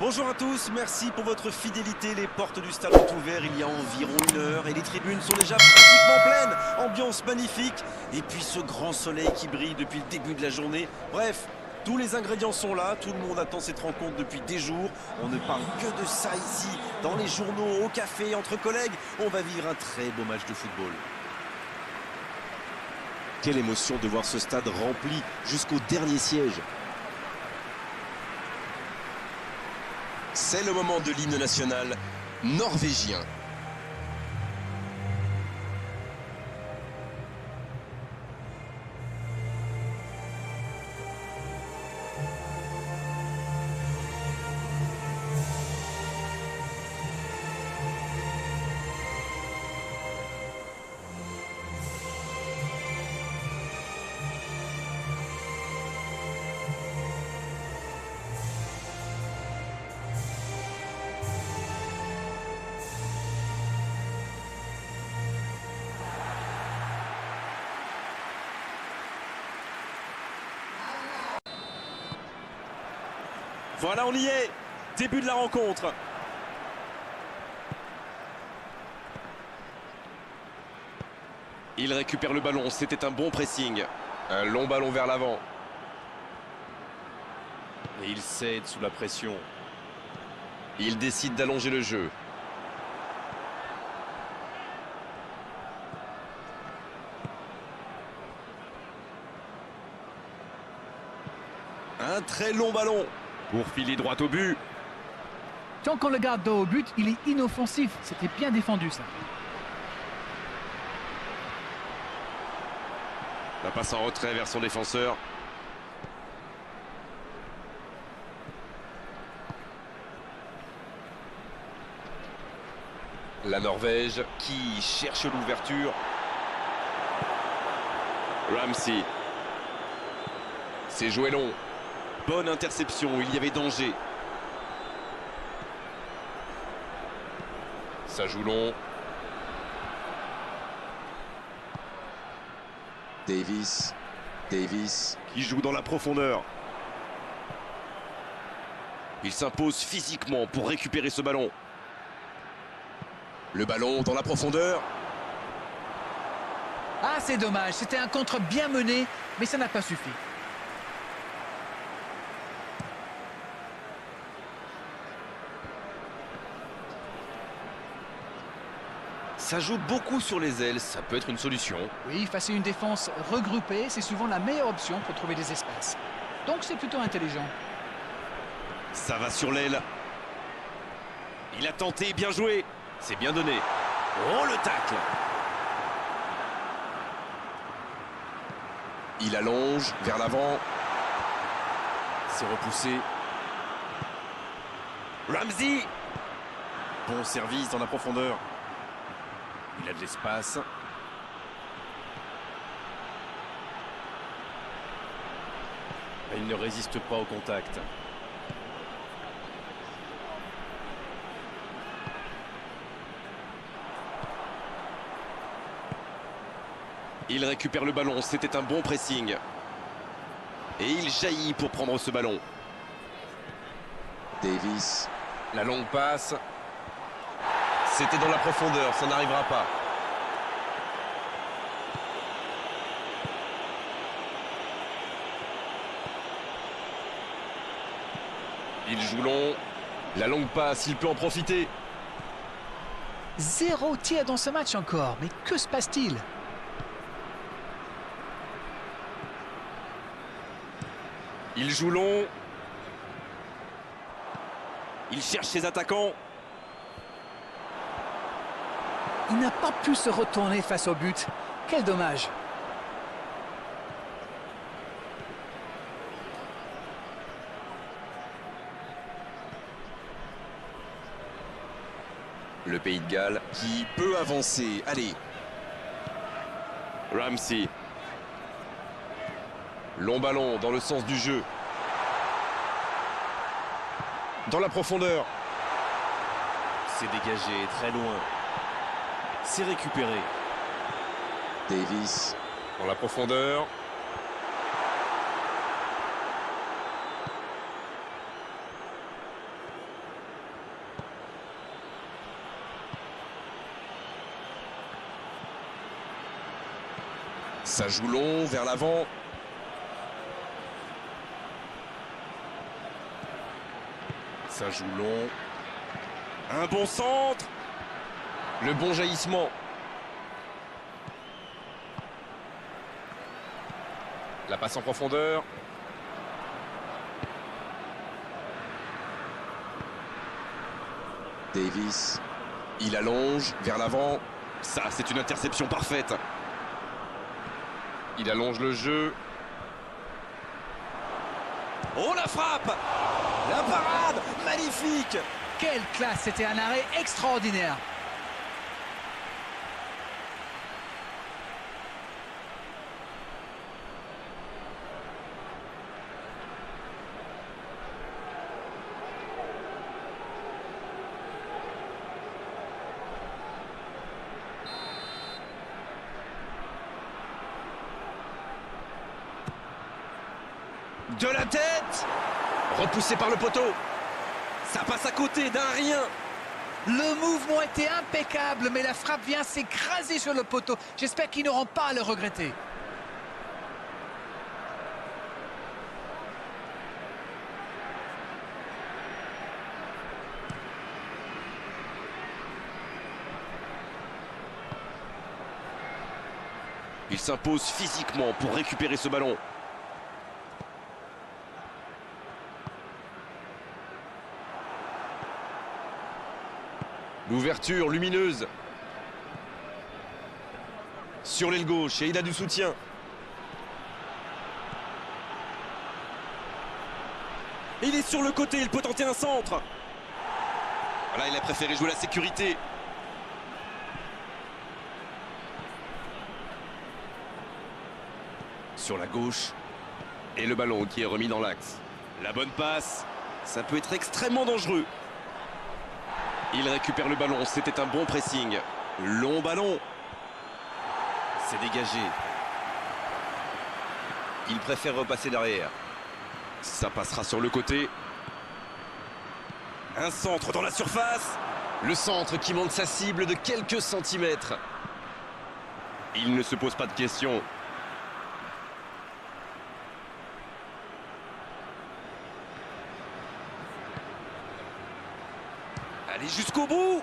Bonjour à tous, merci pour votre fidélité. Les portes du stade ont ouvert il y a environ 1 heure et les tribunes sont déjà pratiquement pleines. Ambiance magnifique et puis ce grand soleil qui brille depuis le début de la journée. Bref, tous les ingrédients sont là, tout le monde attend cette rencontre depuis des jours. On ne parle que de ça ici, dans les journaux, au café, entre collègues. On va vivre un très beau match de football. Quelle émotion de voir ce stade rempli jusqu'au dernier siège. C'est le moment de l'hymne national norvégien. Voilà, on y est. Début de la rencontre. Il récupère le ballon, c'était un bon pressing. Un long ballon vers l'avant. Et il cède sous la pression. Il décide d'allonger le jeu. Un très long ballon. Pour filer droit au but. Tant qu'on le garde dos au but, il est inoffensif. C'était bien défendu, ça. La passe en retrait vers son défenseur. La Norvège qui cherche l'ouverture. Ramsey. C'est joué long. Bonne interception, il y avait danger. Ça joue long. Davis qui joue dans la profondeur. Il s'impose physiquement pour récupérer ce ballon. Le ballon dans la profondeur. Ah, c'est dommage. C'était un contre bien mené, mais ça n'a pas suffi. Ça joue beaucoup sur les ailes, ça peut être une solution. Oui, face à une défense regroupée, c'est souvent la meilleure option pour trouver des espaces. Donc c'est plutôt intelligent. Ça va sur l'aile. Il a tenté, bien joué. C'est bien donné. Oh, le tacle. Il allonge vers l'avant. C'est repoussé. Ramsey. Bon service dans la profondeur. Il a de l'espace. Il ne résiste pas au contact. Il récupère le ballon, c'était un bon pressing. Et il jaillit pour prendre ce ballon. Davis. La longue passe. C'était dans la profondeur, ça n'arrivera pas. Il joue long. La longue passe, il peut en profiter. 0 tir dans ce match encore, mais que se passe-t-il? Il joue long. Il cherche ses attaquants. Il n'a pas pu se retourner face au but. Quel dommage. Le Pays de Galles qui peut avancer. Allez. Ramsey. Long ballon dans le sens du jeu. Dans la profondeur. C'est dégagé très loin. C'est récupéré. Davis. Dans la profondeur. Ça joue long vers l'avant. Ça joue long. Un bon centre. Le bon jaillissement. La passe en profondeur. Davis. Il allonge vers l'avant. Ça, c'est une interception parfaite. Il allonge le jeu. Oh, la frappe! La parade! Magnifique! Quelle classe, c'était un arrêt extraordinaire. De la tête! Repoussé par le poteau. Ça passe à côté d'un rien. Le mouvement était impeccable, mais la frappe vient s'écraser sur le poteau. J'espère qu'ils n'auront pas à le regretter. Il s'impose physiquement pour récupérer ce ballon. L'ouverture lumineuse. Sur l'aile gauche et il a du soutien. Il est sur le côté, il peut tenter un centre. Voilà, il a préféré jouer la sécurité. Sur la gauche. Et le ballon qui est remis dans l'axe. La bonne passe. Ça peut être extrêmement dangereux. Il récupère le ballon, c'était un bon pressing. Long ballon. C'est dégagé. Il préfère repasser derrière. Ça passera sur le côté. Un centre dans la surface. Le centre qui monte sa cible de quelques centimètres. Il ne se pose pas de questions. Allez jusqu'au bout.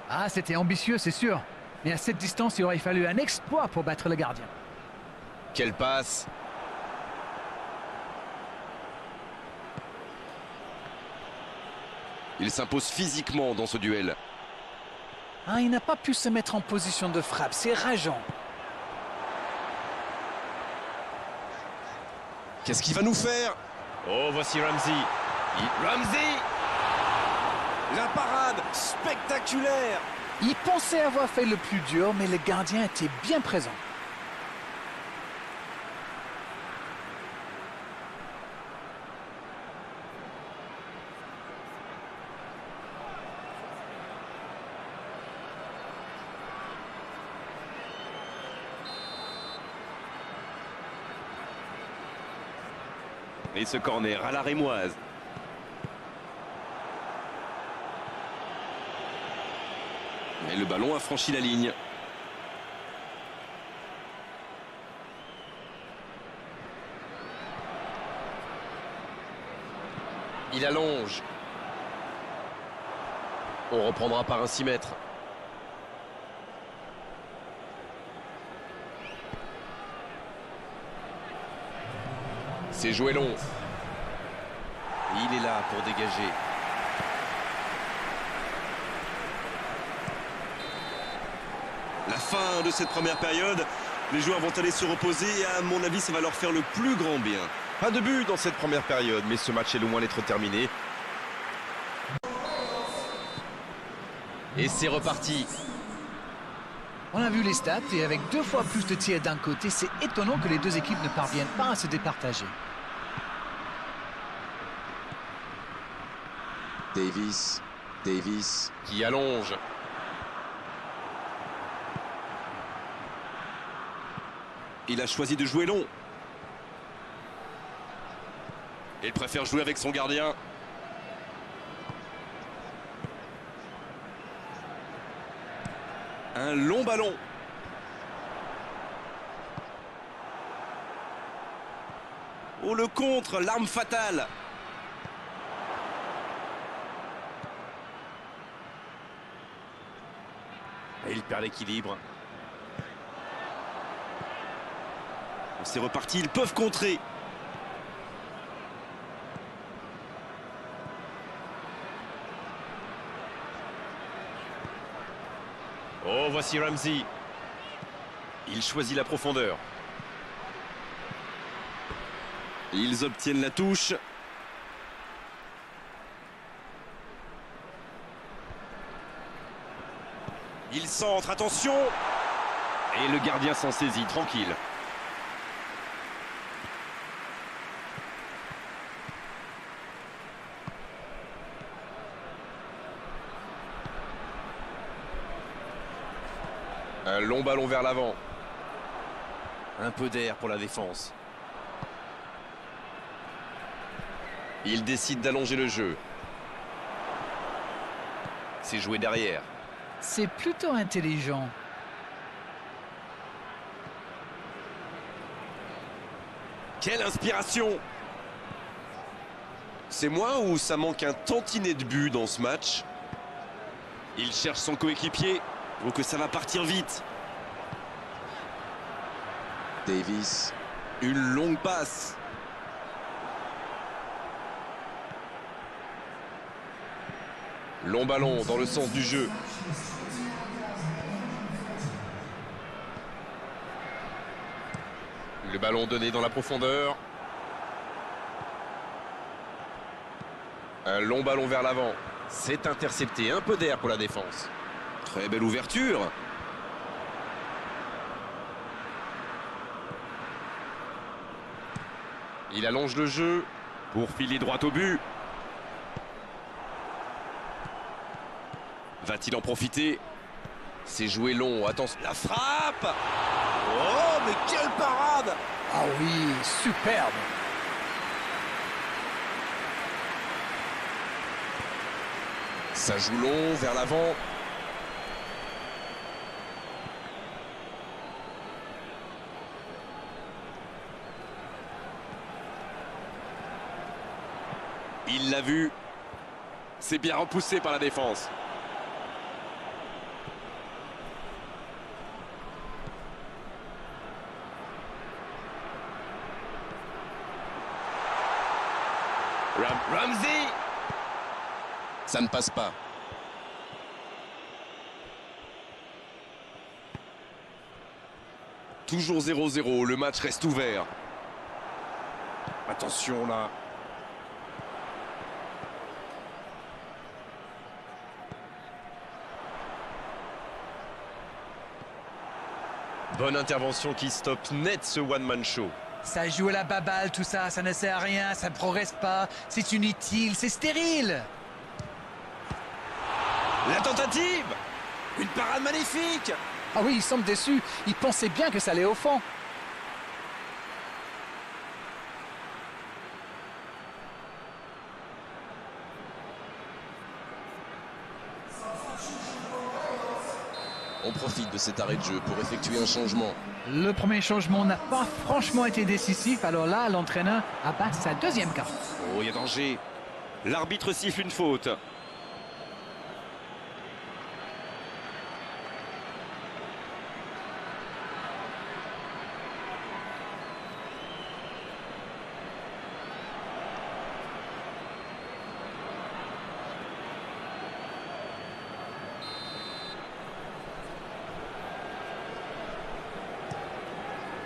Ah, c'était ambitieux, c'est sûr. Mais à cette distance, il aurait fallu un exploit pour battre le gardien. Quelle passe. Il s'impose physiquement dans ce duel. Ah, il n'a pas pu se mettre en position de frappe, c'est rageant. Qu'est-ce qu'il va nous faire? Oh, voici Ramsey. Ramsey! La parade spectaculaire! Il pensait avoir fait le plus dur, mais le gardien était bien présent. Et ce corner à la rémoise. Et le ballon a franchi la ligne. Il allonge. On reprendra par un 6 mètres. C'est joué long. Il est là pour dégager. La fin de cette première période, les joueurs vont aller se reposer et à mon avis ça va leur faire le plus grand bien. Pas de but dans cette première période, mais ce match est loin d'être terminé. Et c'est reparti. On a vu les stats et avec 2 fois plus de tirs d'un côté, c'est étonnant que les deux équipes ne parviennent pas à se départager. Davis Qui allonge. Il a choisi de jouer long. Il préfère jouer avec son gardien. Un long ballon. Oh, le contre, l'arme fatale. Et il perd l'équilibre. C'est reparti, ils peuvent contrer. Oh, voici Ramsey. Il choisit la profondeur. Ils obtiennent la touche. Il centre, attention. Et le gardien s'en saisit, tranquille. Un long ballon vers l'avant. Un peu d'air pour la défense. Il décide d'allonger le jeu. C'est joué derrière. C'est plutôt intelligent. Quelle inspiration! C'est moi ou ça manque un tantinet de but dans ce match? Il cherche son coéquipier. Oh, que ça va partir vite. Davis. Une longue passe. Long ballon dans le sens du jeu. Le ballon donné dans la profondeur. Un long ballon vers l'avant. C'est intercepté. Un peu d'air pour la défense. Très belle ouverture. Il allonge le jeu Pour filer droit au but. Va-t-il en profiter? C'est joué long, attention. La frappe! Oh, mais quelle parade! Ah oui, superbe. Ça joue long vers l'avant. Il l'a vu. C'est bien repoussé par la défense. Ramsey! Ça ne passe pas. Toujours 0-0, le match reste ouvert. Attention là. Bonne intervention qui stoppe net ce one-man show. Ça joue à la baballe, tout ça, ça ne sert à rien, ça ne progresse pas, c'est inutile, c'est stérile. La tentative! Une parade magnifique! Ah oui, il semble déçu, il pensait bien que ça allait au fond. On profite de cet arrêt de jeu pour effectuer un changement. Le premier changement n'a pas franchement été décisif, alors là, l'entraîneur abat sa deuxième carte. Oh, il y a danger. L'arbitre siffle une faute.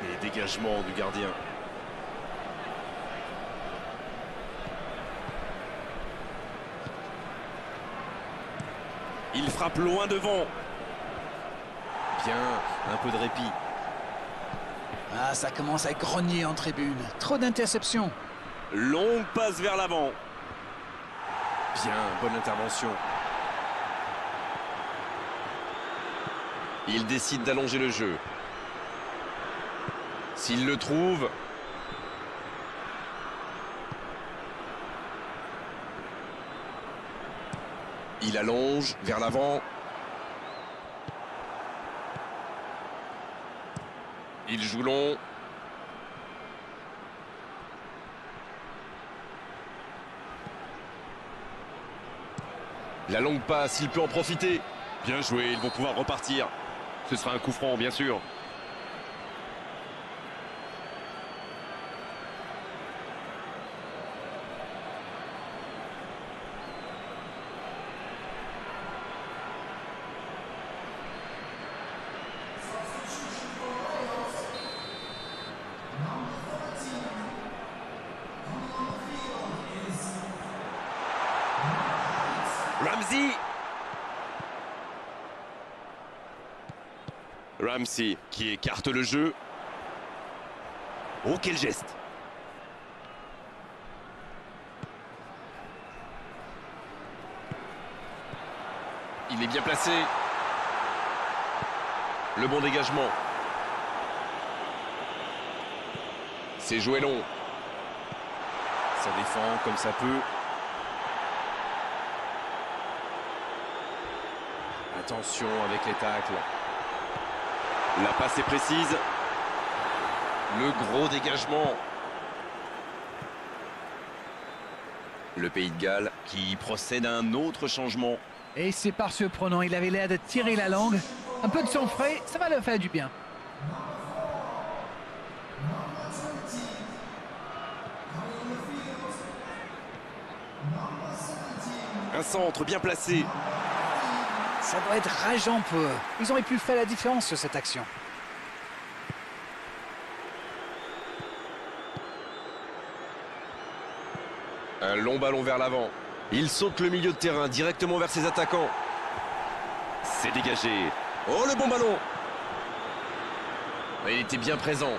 Et dégagement du gardien. Il frappe loin devant. Bien, un peu de répit. Ah, ça commence à grogner en tribune. Trop d'interceptions. Longue passe vers l'avant. Bien, bonne intervention. Il décide d'allonger le jeu. S'il le trouve, il allonge vers l'avant. Il joue long. La longue passe, il peut en profiter. Bien joué, ils vont pouvoir repartir. Ce sera un coup franc, bien sûr. Ramsey qui écarte le jeu. Oh, quel geste! Il est bien placé. Le bon dégagement. C'est joué long. Ça défend comme ça peut. Attention avec les tacles. La passe est précise. Le gros dégagement. Le Pays de Galles qui procède à un autre changement. Et c'est pas surprenant, il avait l'air de tirer la langue. Un peu de sang frais, ça va leur faire du bien. Un centre bien placé. Ça doit être rageant pour eux. Ils auraient pu faire la différence sur cette action. Un long ballon vers l'avant. Il saute le milieu de terrain directement vers ses attaquants. C'est dégagé. Oh, le bon ballon! Il était bien présent.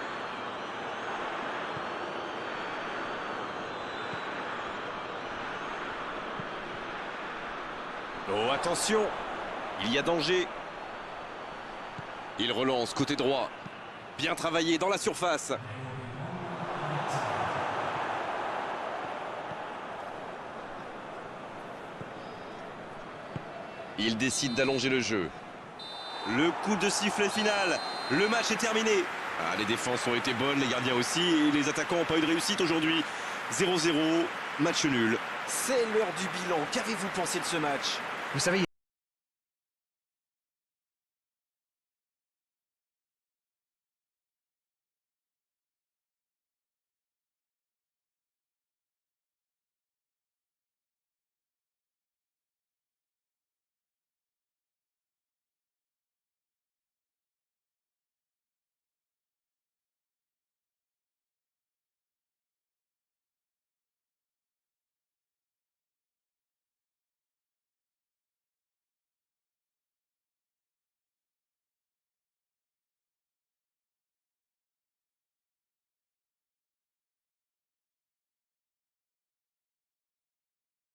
Oh, attention! Il y a danger. Il relance côté droit. Bien travaillé dans la surface. Il décide d'allonger le jeu. Le coup de sifflet final. Le match est terminé. Ah, les défenses ont été bonnes, les gardiens aussi, et les attaquants n'ont pas eu de réussite aujourd'hui. 0-0, match nul. C'est l'heure du bilan. Qu'avez-vous pensé de ce match? Vous savez,